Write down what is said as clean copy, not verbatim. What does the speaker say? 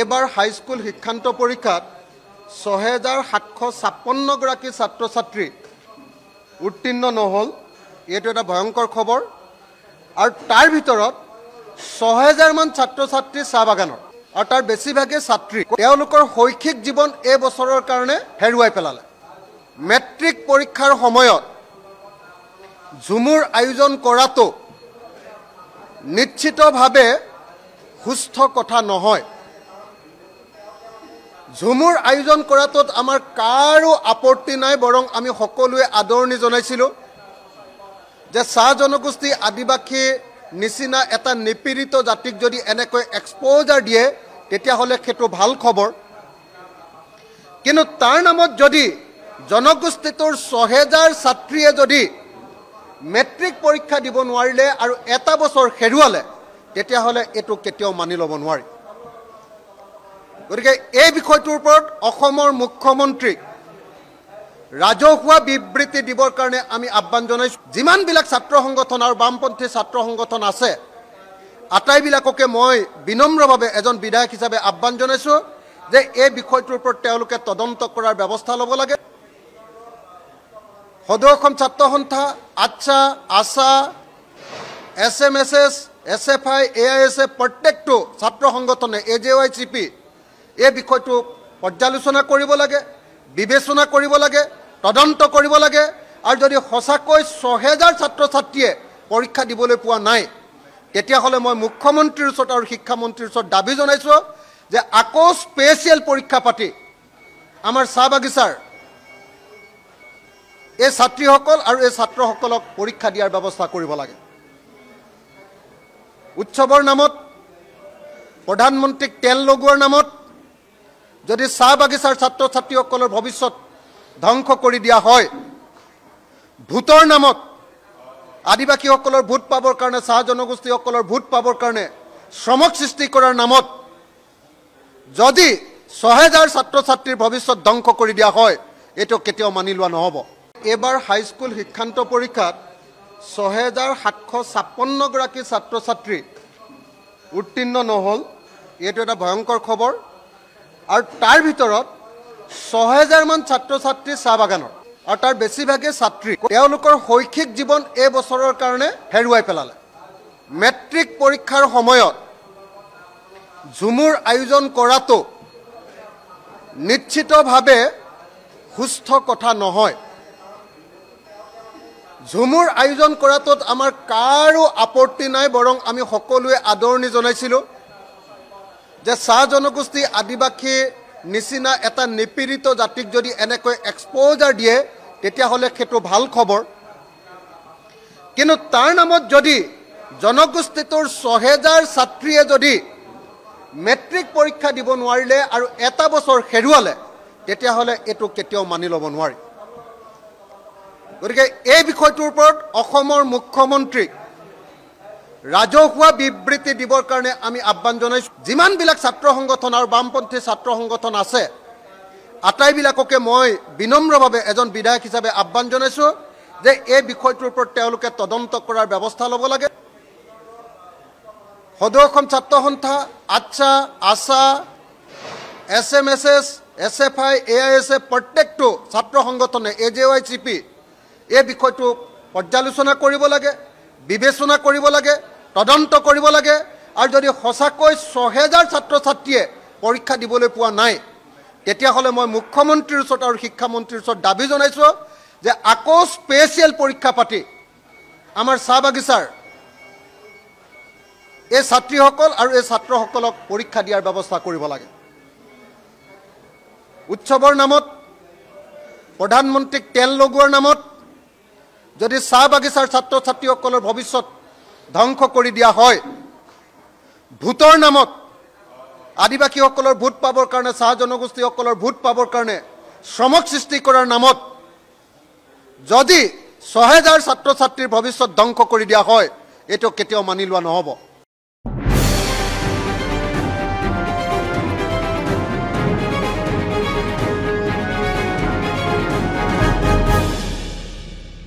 এবাৰ হাইস্কুল শিক্ষান্ত পৰীক্ষাত ৬৭৫৬ গৰাকী ছাত্ৰ ছাত্ৰী উত্তীৰ্ণ নহল। এইটো এটা ভয়ংকৰ খবৰ। আৰু তাৰ ভিতৰত ৬০০০ মান ছাত্ৰ ছাত্ৰী চাহ বাগানৰ, আৰু তাৰ বেছিভাগে ছাত্ৰী। তেওঁলোকৰ শৈক্ষিক জীৱন এই বছৰৰ কাৰণে হেৰুৱাই পেলালে। মেট্ৰিক পৰীক্ষাৰ সময়ত ঝুমুৰ আয়োজন কৰাটো নিশ্চিতভাৱে সুস্থ কথা নহয়। ঝুমুৰ আয়োজন কৰাটোত আমাৰ কাৰো আপত্তি নাই, বৰং আমি সকলোৱে আদৰণি জনাইছিলোঁ যে চাহ জনগোষ্ঠী আদিবাসী নিচিনা এটা নিপীড়িত জাতিক যদি এনেকৈ এক্সপ'জাৰ দিয়ে তেতিয়াহ'লে সেইটো ভাল খবৰ। কিন্তু তাৰ নামত যদি জনগোষ্ঠীটোৰ ৬০০০ ছাত্ৰীয়ে যদি মেট্ৰিক পৰীক্ষা দিব নোৱাৰিলে আৰু এটা বছৰ হেৰুৱালে তেতিয়াহ'লে এইটো কেতিয়াও মানি ল'ব নোৱাৰি। গতিকে এই বিষয়টোৰ ওপৰত অসমৰ মুখ্যমন্ত্ৰীক ৰাজহুৱা বিবৃতি দিবৰ কাৰণে আমি আহ্বান জনাইছোঁ। যিমানবিলাক ছাত্ৰ সংগঠন আৰু বামপন্থী ছাত্ৰ সংগঠন আছে আটাইবিলাককে মই বিনম্ৰভাৱে এজন বিধায়ক হিচাপে আহ্বান জনাইছোঁ যে এই বিষয়টোৰ ওপৰত তেওঁলোকে তদন্ত কৰাৰ ব্যৱস্থা ল'ব লাগে। সদৌ অসম ছাত্ৰ সন্থা, আচ্ছা, আশা, SMSS, SFI, AISF প্ৰত্যেকটো ছাত্ৰ সংগঠনে AJYCP এই বিষয়টো পৰ্যালোচনা কৰিব লাগে, বিবেচনা কৰিব লাগে, তদন্ত কৰিব লাগে। আৰু যদি সঁচাকৈ ৬০০০ ছাত্ৰ ছাত্ৰীয়ে পৰীক্ষা দিবলৈ পোৱা নাই তেতিয়াহ'লে মই মুখ্যমন্ত্ৰীৰ ওচৰত আৰু শিক্ষামন্ত্ৰীৰ ওচৰত দাবী জনাইছোঁ যে আকৌ স্পেচিয়েল পৰীক্ষা পাতি আমাৰ চাহ বাগিচাৰ এই ছাত্ৰীসকল আৰু এই ছাত্ৰসকলক পৰীক্ষা দিয়াৰ ব্যৱস্থা কৰিব লাগে। উৎসৱৰ নামত, প্ৰধানমন্ত্ৰীক তেল লগোৱাৰ নামত যদি চাহ বাগিচাৰ ছাত্ৰ ছাত্ৰীসকলৰ ভৱিষ্যত ধ্বংস কৰি দিয়া হয়, ভোটৰ নামত আদিবাসীসকলৰ ভোট পাবৰ কাৰণে, চাহ জনগোষ্ঠীসকলৰ ভোট পাবৰ কাৰণে শ্ৰমক সৃষ্টি কৰাৰ নামত যদি ৬০০০ ছাত্ৰ ছাত্ৰীৰ ভৱিষ্যত ধ্বংস কৰি দিয়া হয় এইটো কেতিয়াও মানি লোৱা নহ'ব। এইবাৰ হাইস্কুল শিক্ষান্ত পৰীক্ষাত ৬৭৫৬ গৰাকী ছাত্ৰ ছাত্ৰী উত্তীৰ্ণ নহল। এইটো এটা ভয়ংকৰ খবৰ। আৰু তাৰ ভিতৰত ৬০০০ মান ছাত্ৰ ছাত্ৰী চাহ বাগানৰ, আৰু তাৰ বেছিভাগে ছাত্ৰী। তেওঁলোকৰ শৈক্ষিক জীৱন এই বছৰৰ কাৰণে হেৰুৱাই পেলালে। মেট্ৰিক পৰীক্ষাৰ সময়ত ঝুমুৰ আয়োজন কৰাটো নিশ্চিতভাৱে সুস্থ কথা নহয়। ঝুমুৰ আয়োজন কৰাটোত আমাৰ কাৰো আপত্তি নাই, বৰং আমি সকলোৱে আদৰণি জনাইছিলোঁ যে চাহ জনগোষ্ঠী আদিবাসী নিচিনা এটা নিপীড়িত জাতিক যদি এনেকৈ এক্সপ'জাৰ দিয়ে তেতিয়াহ'লে সেইটো ভাল খবৰ। কিন্তু তাৰ নামত যদি জনগোষ্ঠীটোৰ ৬০০০ ছাত্ৰীয়ে যদি মেট্ৰিক পৰীক্ষা দিব নোৱাৰিলে আৰু এটা বছৰ হেৰুৱালে তেতিয়াহ'লে এইটো কেতিয়াও মানি ল'ব নোৱাৰি। গতিকে এই বিষয়টোৰ ওপৰত অসমৰ মুখ্যমন্ত্ৰীক ৰাজহুৱা বিবৃতি দিবৰ কাৰণে আমি আহ্বান জনাইছোঁ। যিমানবিলাক ছাত্ৰ সংগঠন আৰু বামপন্থী ছাত্ৰ সংগঠন আছে আটাইবিলাককে মই বিনম্ৰভাৱে এজন বিধায়ক হিচাপে আহ্বান জনাইছোঁ যে এই বিষয়টোৰ ওপৰত তেওঁলোকে তদন্ত কৰাৰ ব্যৱস্থা ল'ব লাগে। সদৌ অসম ছাত্ৰ সন্থা, আচ্ছা, আশা, SMSS, SFI, AISF প্ৰত্যেকটো ছাত্ৰ সংগঠনে AJYCP এই বিষয়টো পৰ্যালোচনা কৰিব লাগে, বিবেচনা কৰিব লাগে, তদন্ত কৰিব লাগে। আৰু যদি সঁচাকৈ ৬০০০ ছাত্ৰ ছাত্ৰীয়ে পৰীক্ষা দিবলৈ পোৱা নাই তেতিয়াহ'লে মই মুখ্যমন্ত্ৰীৰ ওচৰত আৰু শিক্ষামন্ত্ৰীৰ ওচৰত দাবী জনাইছোঁ যে আকৌ স্পেচিয়েল পৰীক্ষা পাতি আমাৰ চাহ বাগিচাৰ এই ছাত্ৰীসকল আৰু এই ছাত্ৰসকলক পৰীক্ষা দিয়াৰ ব্যৱস্থা কৰিব লাগে। উৎসৱৰ নামত, প্ৰধানমন্ত্ৰীক তেল লগোৱাৰ নামত যদি চাহ বাগিচাৰ ছাত্ৰ ছাত্ৰীসকলৰ ভৱিষ্যত ধ্বংস কৰি দিয়া হয়, ভোটৰ নামত আদিবাসীসকলৰ ভোট পাবৰ কাৰণে, চাহ জনগোষ্ঠীসকলৰ ভোট পাবৰ কাৰণে শ্ৰমক সৃষ্টি কৰাৰ নামত যদি ৬০০০ ছাত্ৰ ছাত্ৰীৰ ভৱিষ্যত ধ্বংস কৰি দিয়া হয় এইটো কেতিয়াও মানি লোৱা নহ'ব।